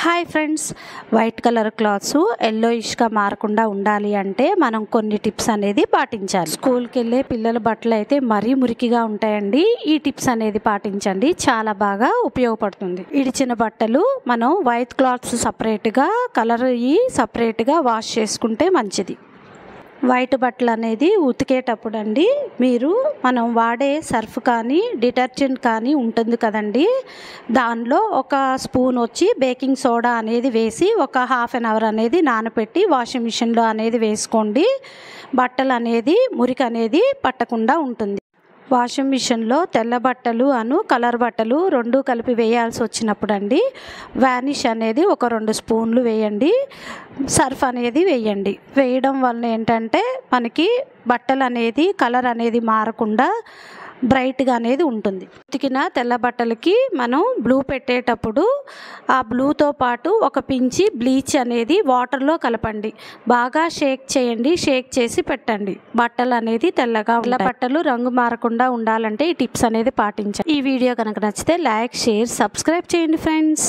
Hi friends, white colour clothes ఎల్లోయిష్గా మారకుండా ఉండాలి అంటే మనం కొన్ని టిప్స్ అనేది పాటించాలి. స్కూల్కి వెళ్ళే పిల్లల బట్టలు అయితే మరీ మురికిగా ఉంటాయండి. ఈ టిప్స్ అనేది పాటించండి, చాలా బాగా ఉపయోగపడుతుంది. ఇడిచిన బట్టలు మనం వైట్ క్లాత్స్ సపరేట్గా, కలర్ సపరేట్గా వాష్ చేసుకుంటే మంచిది. వైట్ బట్టలు అనేది ఉతికేటప్పుడు అండి, మనం వాడే సర్ఫ్ కానీ డిటర్జెంట్ కానీ ఉంటుంది కదండి, దానిలో ఒక స్పూన్ వచ్చి బేకింగ్ సోడా అనేది వేసి ఒక హాఫ్ అన్ అవర్ అనేది నానబెట్టి వాషింగ్ మిషన్లో అనేది వేసుకోండి. బట్టలు అనేది మురికి అనేది పట్టకుండా ఉంటుంది. వాషింగ్ మిషన్లో తెల్ల బట్టలు కలర్ బట్టలు రెండు కలిపి వేయాల్సి వచ్చినప్పుడు అండి, వానిష్ అనేది ఒక 2 స్పూన్లు వేయండి, సర్ఫ్ అనేది వేయండి. వేయడం వలన ఏంటంటే మనకి బట్టలు అనేది కలర్ అనేది మారకుండా బ్రైట్గా అనేది ఉంటుంది. ఉతికిన తెల్ల బట్టలకి మనం బ్లూ పెట్టేటప్పుడు ఆ బ్లూతో పాటు ఒక పించి బ్లీచ్ అనేది వాటర్లో కలపండి. బాగా షేక్ చేయండి, షేక్ చేసి పెట్టండి. బట్టలు అనేది తెల్లగా ఉంటాయి. బట్టలు రంగు మారకుండా ఉండాలంటే ఈ టిప్స్ అనేది పాటించండి. ఈ వీడియో కనుక నచ్చితే లైక్, షేర్, సబ్స్క్రైబ్ చేయండి ఫ్రెండ్స్.